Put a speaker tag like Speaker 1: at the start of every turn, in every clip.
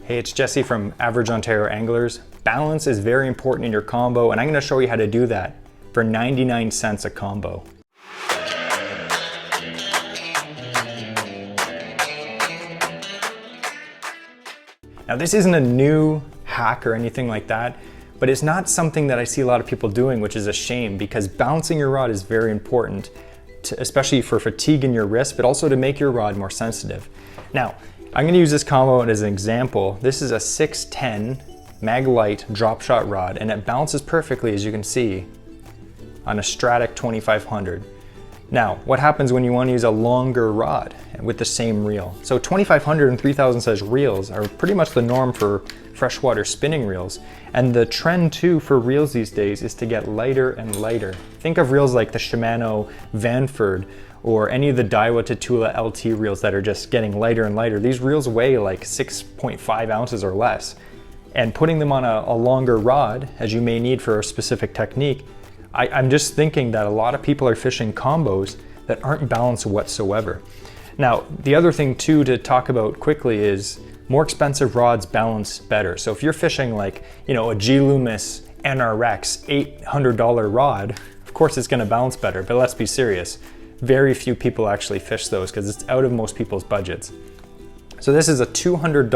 Speaker 1: Hey, it's Jesse from Average Ontario Anglers. Balance is very important in your combo, and I'm going to show you how to do that for 99 cents a combo. Now, this isn't a new hack or anything like that, but it's not something that I see a lot of people doing, which is a shame, because balancing your rod is very important, especially for fatigue in your wrist, but also to make your rod more sensitive. Now, I'm going to use this combo as an example. This is a 610 Mag Light drop shot rod, and it balances perfectly, as you can see, on a Stratic 2500. Now, what happens when you want to use a longer rod with the same reel? So 2500 and 3000 size reels are pretty much the norm for freshwater spinning reels. And the trend too for reels these days is to get lighter and lighter. Think of reels like the Shimano Vanford or any of the Daiwa to Tula LT reels that are just getting lighter and lighter. These reels weigh like 6.5 ounces or less. And putting them on a longer rod, as you may need for a specific technique, I'm just thinking that a lot of people are fishing combos that aren't balanced whatsoever. Now, the other thing too to talk about quickly is more expensive rods balance better. So if you're fishing like, a G Loomis NRX $800 rod, of course it's gonna balance better, but let's be serious. Very few people actually fish those because it's out of most people's budgets. So this is a $200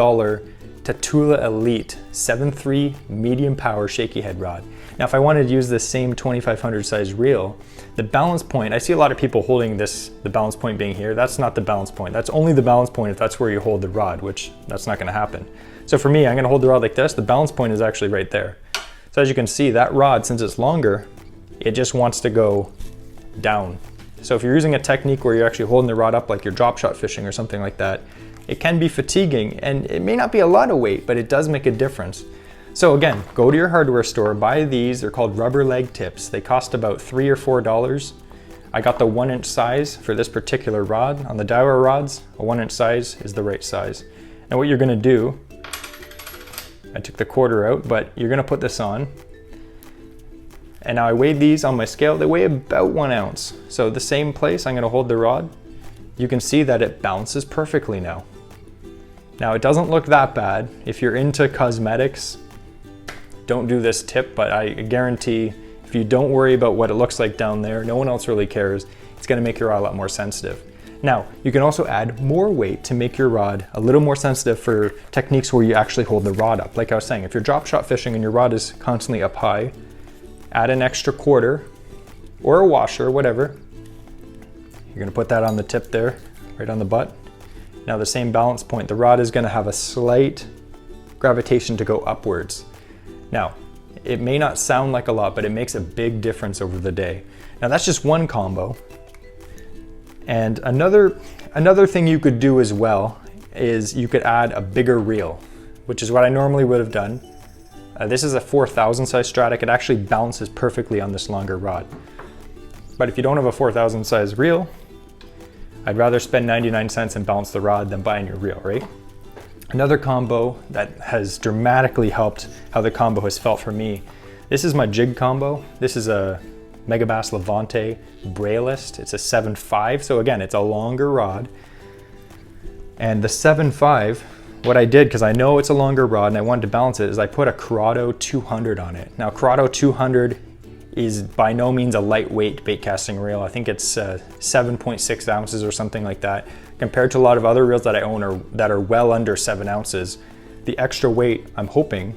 Speaker 1: Tatula Elite 7.3 medium power shaky head rod. Now, if I wanted to use this same 2500 size reel, the balance point, I see a lot of people holding this, the balance point being here. That's not the balance point. That's only the balance point if that's where you hold the rod, which that's not gonna happen. So for me, I'm gonna hold the rod like this. The balance point is actually right there. So as you can see, that rod, since it's longer, it just wants to go down. So if you're using a technique where you're actually holding the rod up like you're drop shot fishing or something like that, it can be fatiguing, and it may not be a lot of weight, but it does make a difference. So again, go to your hardware store, buy these. They're called rubber leg tips. They cost about $3 or $4. I got the 1-inch size for this particular rod. On the Daiwa rods, a 1-inch size is the right size. And what you're gonna do, I took the quarter out, but you're gonna put this on. And now I weighed these on my scale. They weigh about 1 ounce. So the same place, I'm gonna hold the rod. You can see that it balances perfectly now. Now, it doesn't look that bad. If you're into cosmetics, don't do this tip, but I guarantee if you don't worry about what it looks like down there, no one else really cares, it's gonna make your rod a lot more sensitive. Now, you can also add more weight to make your rod a little more sensitive for techniques where you actually hold the rod up. Like I was saying, if you're drop shot fishing and your rod is constantly up high, add an extra quarter or a washer, whatever. You're gonna put that on the tip there, right on the butt. Now the same balance point, the rod is gonna have a slight gravitation to go upwards. Now, it may not sound like a lot, but it makes a big difference over the day. Now that's just one combo. And another thing you could do as well is you could add a bigger reel, which is what I normally would have done. This is a 4000 size Stratic. It actually balances perfectly on this longer rod. But if you don't have a 4000 size reel, I'd rather spend 99 cents and balance the rod than buying your reel, right? Another combo that has dramatically helped how the combo has felt for me. This is my jig combo. This is a Megabass Levante Braillist. It's a 7.5, so again, it's a longer rod. And the 7.5, what I did, because I know it's a longer rod and I wanted to balance it, is I put a Corrado 200 on it. Now, Corrado 200 is by no means a lightweight bait casting reel. I think it's 7.6 ounces or something like that. Compared to a lot of other reels that I own that are well under 7 ounces, the extra weight, I'm hoping,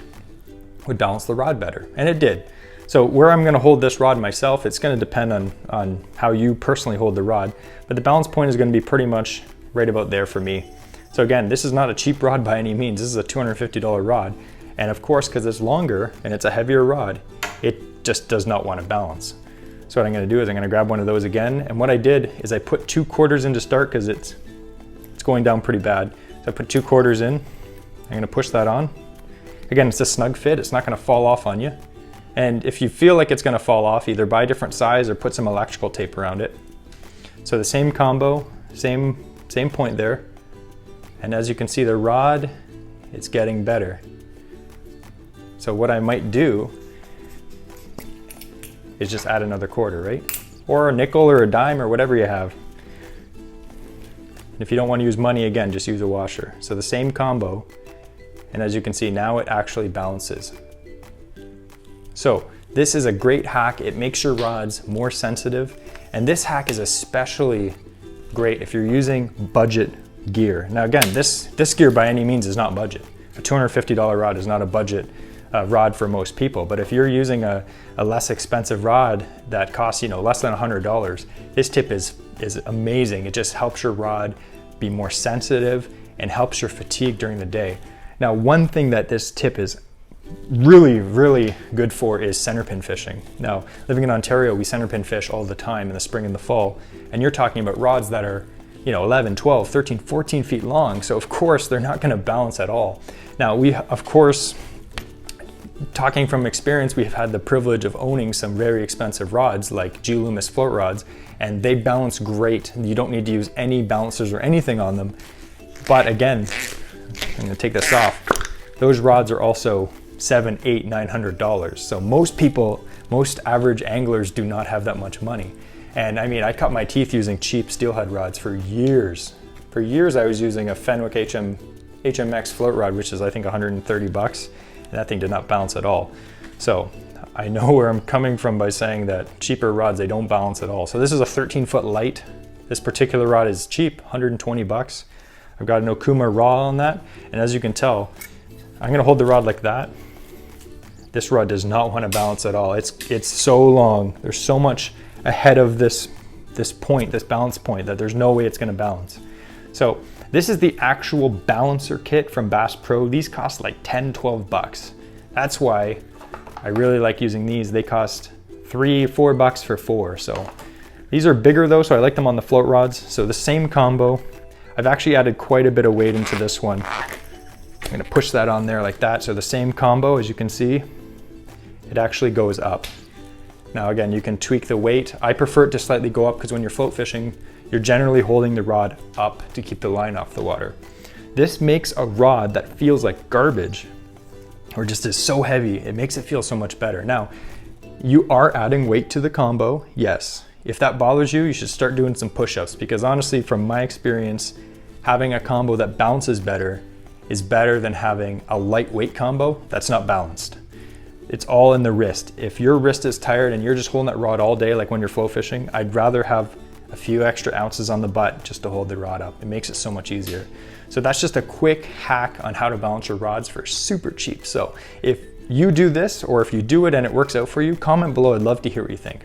Speaker 1: would balance the rod better, and it did. So where I'm gonna hold this rod myself, it's gonna depend on how you personally hold the rod, but the balance point is gonna be pretty much right about there for me. So again, this is not a cheap rod by any means. This is a $250 rod. And of course, because it's longer and it's a heavier rod, it just does not want to balance. So what I'm gonna do is I'm gonna grab one of those again. And what I did is I put 2 quarters in to start because it's going down pretty bad. So I put 2 quarters in. I'm gonna push that on. Again, it's a snug fit. It's not gonna fall off on you. And if you feel like it's gonna fall off, either buy a different size or put some electrical tape around it. So the same combo, same point there. And as you can see, the rod, it's getting better. So what I might do is just add another quarter, right? Or a nickel or a dime or whatever you have. If you don't want to use money, again, just use a washer. So the same combo, And as you can see, now it actually balances. So this is a great hack. It makes your rods more sensitive. And this hack is especially great if you're using budget gear. Now again, this gear by any means is not budget. A $250 rod is not a budget rod for most people. But if you're using a less expensive rod that costs, you know, less than $100, this tip is amazing. It just helps your rod be more sensitive and helps your fatigue during the day. Now, one thing that this tip is really good for is centerpin fishing. Now, living in Ontario, we centerpin fish all the time in the spring and the fall, and you're talking about rods that are, you know, 11, 12, 13, 14 feet long. So of course, they're not gonna balance at all. Now, we, of course, talking from experience, we've had the privilege of owning some very expensive rods like G. Loomis float rods, and they balance great. You don't need to use any balancers or anything on them. But again, I'm gonna take this off. Those rods are also $700, $800, $900. So most people, most average anglers do not have that much money. And I mean, I cut my teeth using cheap steelhead rods for years. For years, I was using a Fenwick HMX float rod, which is I think 130 bucks. And that thing did not balance at all. So I know where I'm coming from by saying that cheaper rods, they don't balance at all. So this is a 13-foot light. This particular rod is cheap, 120 bucks. I've got an Okuma raw on that. And as you can tell, I'm gonna hold the rod like that. This rod does not want to balance at all. It's so long. There's so much ahead of this point, this balance point, that there's no way it's gonna balance. So this is the actual balancer kit from Bass Pro. These cost like 10, 12 bucks. That's why I really like using these. They cost $3, $4 for 4. So these are bigger though, so I like them on the float rods. So the same combo. I've actually added quite a bit of weight into this one. I'm gonna push that on there like that. So the same combo, as you can see, it actually goes up. Now again, you can tweak the weight. I prefer it to slightly go up because when you're float fishing, you're generally holding the rod up to keep the line off the water. This makes a rod that feels like garbage or just is so heavy, it makes it feel so much better. Now, you are adding weight to the combo, yes. If that bothers you, you should start doing some push-ups because honestly, from my experience, having a combo that bounces better is better than having a lightweight combo that's not balanced. It's all in the wrist. If your wrist is tired and you're just holding that rod all day, like when you're flow fishing, I'd rather have a few extra ounces on the butt just to hold the rod up. It makes it so much easier. So that's just a quick hack on how to balance your rods for super cheap. So if you do this, or if you do it and it works out for you, comment below. I'd love to hear what you think.